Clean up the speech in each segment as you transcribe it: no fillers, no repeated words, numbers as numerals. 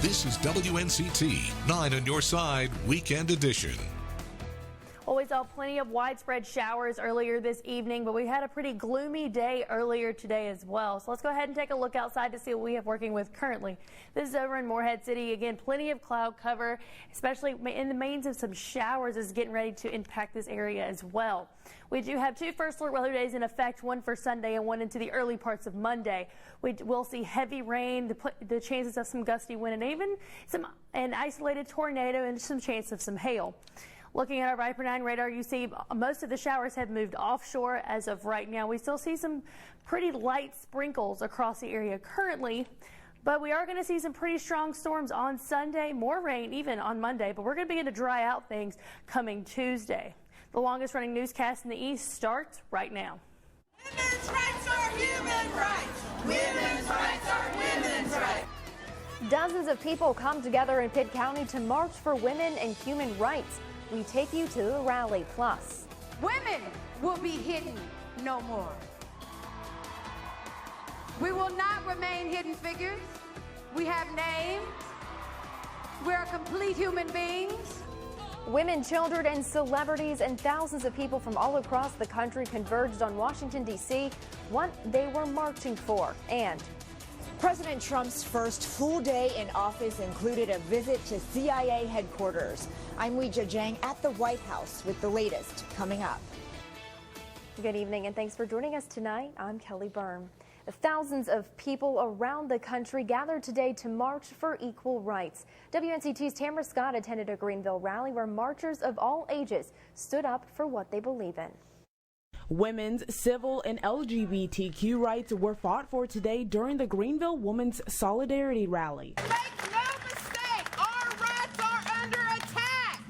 This is WNCT 9 on your side, Weekend Edition. Well, we saw plenty of widespread showers earlier this evening, but we had a pretty gloomy day earlier today as well. So let's go ahead and take a look outside to see what we have working with currently. This is over in Morehead City. Again, plenty of cloud cover, especially in the mains of some showers is getting ready to impact this area as well. We do have two first alert weather days in effect, one for Sunday and one into the early parts of Monday. We will see heavy rain, the chances of some gusty wind, and even an isolated tornado and some chance of some hail. Looking at our Viper 9 radar, you see most of the showers have moved offshore as of right now. We still see some pretty light sprinkles across the area currently, but we are going to see some pretty strong storms on Sunday, more rain even on Monday, but we're going to begin to dry out things coming Tuesday. The longest running newscast in the East starts right now. Women's rights are human rights. Women's rights are women's rights. Dozens of people come together in Pitt County to march for women and human rights. We take you to the Rally Plus. Women will be hidden no more. We will not remain hidden figures. We have names. We're complete human beings. Women, children, and celebrities and thousands of people from all across the country converged on Washington, D.C., what they were marching for. And President Trump's first full day in office included a visit to CIA headquarters. I'm Weijia Zhang at the White House with the latest coming up. Good evening and thanks for joining us tonight. I'm Kelly Byrne. Thousands of people around the country gathered today to march for equal rights. WNCT's Tamara Scott attended a Greenville rally where marchers of all ages stood up for what they believe in. Women's, civil, and LGBTQ rights were fought for today during the Greenville Women's Solidarity Rally. Make no mistake, our rights are under attack.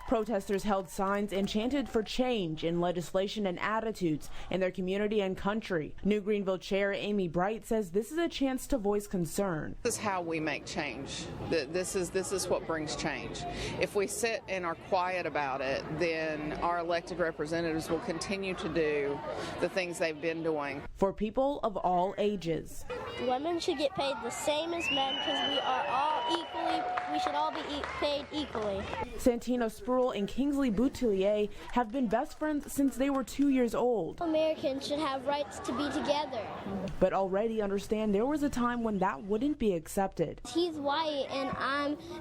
Protesters held signs and chanted for change in legislation and attitudes in their community and country. New Greenville Chair Amy Bright says this is a chance to voice concern. This is how we make change. This is what brings change. If we sit and are quiet about it, then our elected representatives will continue to do the things they've been doing. For people of all ages. Women should get paid the same as men because we should all be paid equally. Santino Spruill and Kingsley Boutillier have been best friends since they were 2 years old. Americans should have rights to be together. But already understand there was a time when that wouldn't be accepted. He's white and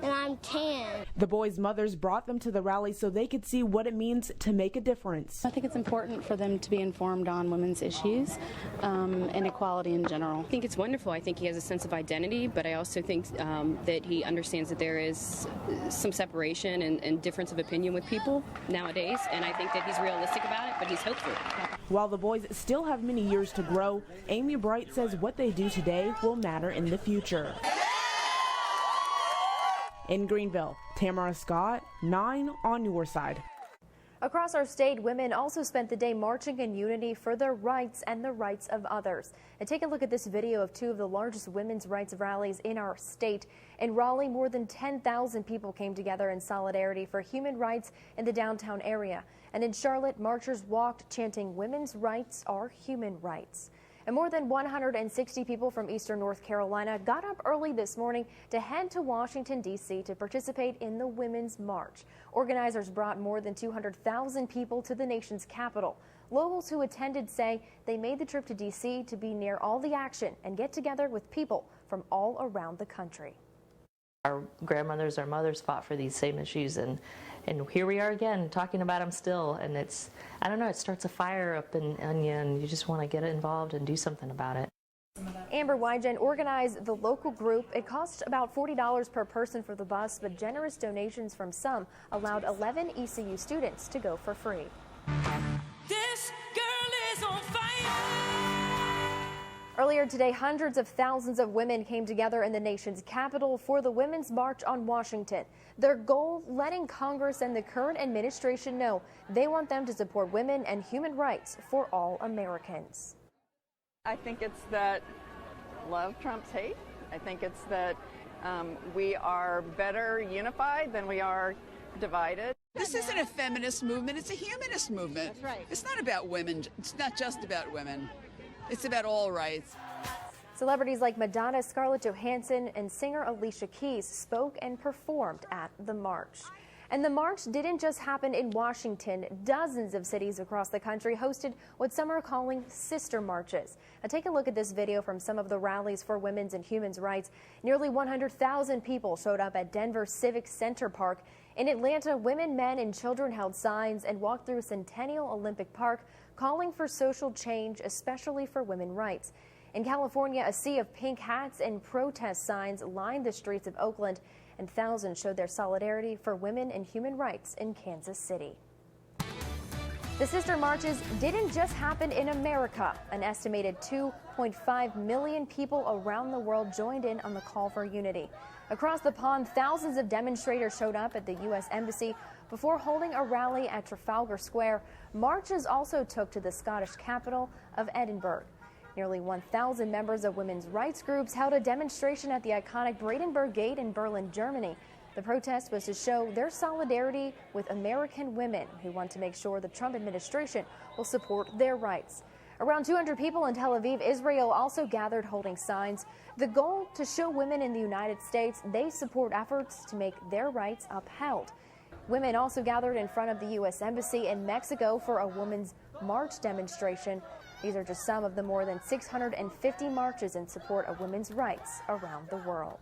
I'm tan. The boys' mothers brought them to the rally so they could see what it means to make a difference. I think it's important for them to be informed on women's issues and equality in general. I think it's wonderful. I think he has a sense of identity, but I also think that he understands that there is some separation and difference of opinion with people nowadays, and I think that he's realistic about it, but he's hopeful. While the boys still have many years to grow, Amy Bright says what they do today will matter in the future. In Greenville, Tamara Scott, 9 on your side. Across our state, women also spent the day marching in unity for their rights and the rights of others. And take a look at this video of two of the largest women's rights rallies in our state. In Raleigh, more than 10,000 people came together in solidarity for human rights in the downtown area. And in Charlotte, marchers walked chanting, "Women's rights are human rights." And more than 160 people from eastern North Carolina got up early this morning to head to Washington, D.C. to participate in the Women's March. Organizers brought more than 200,000 people to the nation's capital. Locals who attended say they made the trip to D.C. to be near all the action and get together with people from all around the country. Our grandmothers, our mothers fought for these same issues, and here we are again talking about them still. And it's, I don't know, it starts a fire up in you, and you just want to get involved and do something about it. Amber Wygen organized the local group. It cost about $40 per person for the bus, but generous donations from some allowed 11 ECU students to go for free. This girl is on fire. Earlier today, hundreds of thousands of women came together in the nation's capital for the Women's March on Washington. Their goal, letting Congress and the current administration know they want them to support women and human rights for all Americans. I think it's that love trumps hate. I think it's that we are better unified than we are divided. This isn't a feminist movement, it's a humanist movement. That's right. It's not about women, it's not just about women. It's about all rights. Celebrities like Madonna, Scarlett Johansson, and singer Alicia Keys spoke and performed at the march. And the march didn't just happen in Washington. Dozens of cities across the country hosted what some are calling sister marches. Now take a look at this video from some of the rallies for women's and human rights. Nearly 100,000 people showed up at Denver Civic Center Park. In Atlanta, women, men, and children held signs and walked through Centennial Olympic Park, calling for social change, especially for women's rights. In California, a sea of pink hats and protest signs lined the streets of Oakland, and thousands showed their solidarity for women and human rights in Kansas City. The sister marches didn't just happen in America. An estimated 2.5 million people around the world joined in on the call for unity. Across the pond, thousands of demonstrators showed up at the U.S. Embassy before holding a rally at Trafalgar Square. Marches also took to the Scottish capital of Edinburgh. Nearly 1,000 members of women's rights groups held a demonstration at the iconic Brandenburg Gate in Berlin, Germany. The protest was to show their solidarity with American women who want to make sure the Trump administration will support their rights. Around 200 people in Tel Aviv, Israel also gathered holding signs. The goal to show women in the United States they support efforts to make their rights upheld. Women also gathered in front of the U.S. Embassy in Mexico for a women's march demonstration. These are just some of the more than 650 marches in support of women's rights around the world.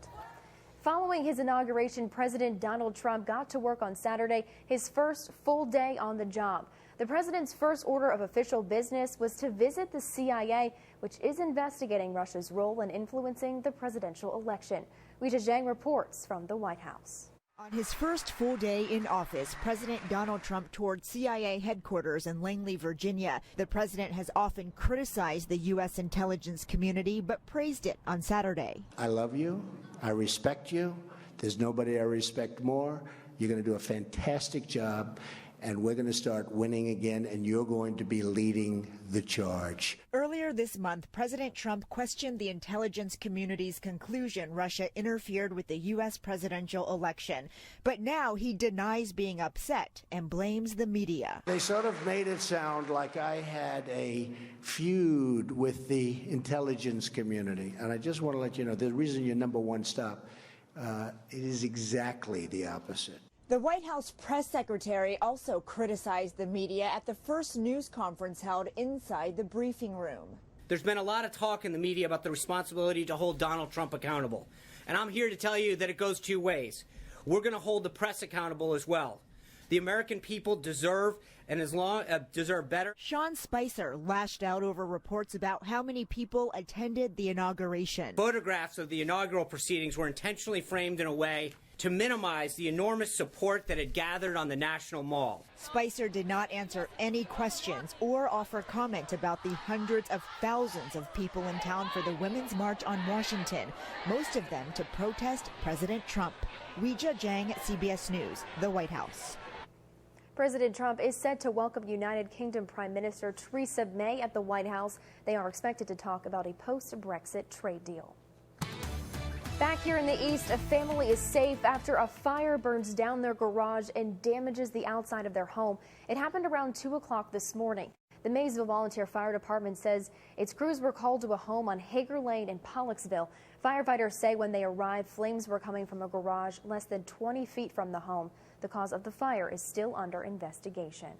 Following his inauguration, President Donald Trump got to work on Saturday, his first full day on the job. The president's first order of official business was to visit the CIA, which is investigating Russia's role in influencing the presidential election. Weijia Zhang reports from the White House. On his first full day in office, President Donald Trump toured CIA headquarters in Langley, Virginia. The president has often criticized the U.S. intelligence community, but praised it on Saturday. I love you. I respect you. There's nobody I respect more. You're going to do a fantastic job, and we're going to start winning again, and you're going to be leading the charge. Earlier this month, President Trump questioned the intelligence community's conclusion Russia interfered with the U.S. presidential election. But now he denies being upset and blames the media. They sort of made it sound like I had a feud with the intelligence community. And I just want to let you know, the reason you're number one stop, it is exactly the opposite. The White House press secretary also criticized the media at the first news conference held inside the briefing room. There's been a lot of talk in the media about the responsibility to hold Donald Trump accountable. And I'm here to tell you that it goes two ways. We're going to hold the press accountable as well. The American people deserve better. Sean Spicer lashed out over reports about how many people attended the inauguration. Photographs of the inaugural proceedings were intentionally framed in a way to minimize the enormous support that had gathered on the National Mall. Spicer did not answer any questions or offer comment about the hundreds of thousands of people in town for the Women's March on Washington, most of them to protest President Trump. Weijia Zhang, CBS News, the White House. President Trump is set to welcome United Kingdom Prime Minister Theresa May at the White House. They are expected to talk about a post-Brexit trade deal. Back here in the East, a family is safe after a fire burns down their garage and damages the outside of their home. It happened around 2 o'clock this morning. The Maysville Volunteer Fire Department says its crews were called to a home on Hager Lane in Pollocksville. Firefighters say when they arrived, flames were coming from a garage less than 20 feet from the home. The cause of the fire is still under investigation.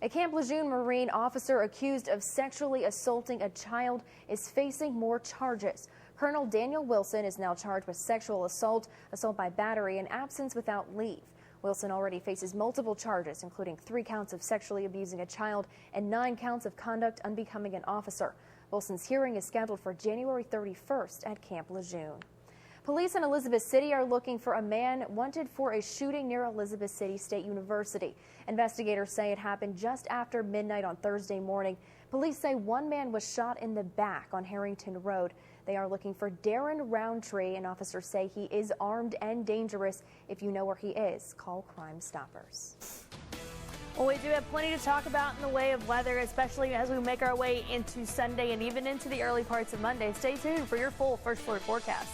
A Camp Lejeune Marine officer accused of sexually assaulting a child is facing more charges. Colonel Daniel Wilson is now charged with sexual assault, assault by battery, and absence without leave. Wilson already faces multiple charges, including 3 counts of sexually abusing a child and 9 counts of conduct unbecoming an officer. Wilson's hearing is scheduled for January 31st at Camp Lejeune. Police in Elizabeth City are looking for a man wanted for a shooting near Elizabeth City State University. Investigators say it happened just after midnight on Thursday morning. Police say one man was shot in the back on Harrington Road. They are looking for Darren Roundtree, and officers say he is armed and dangerous. If you know where he is, call Crime Stoppers. Well, we do have plenty to talk about in the way of weather, especially as we make our way into Sunday and even into the early parts of Monday. Stay tuned for your full First Alert forecast.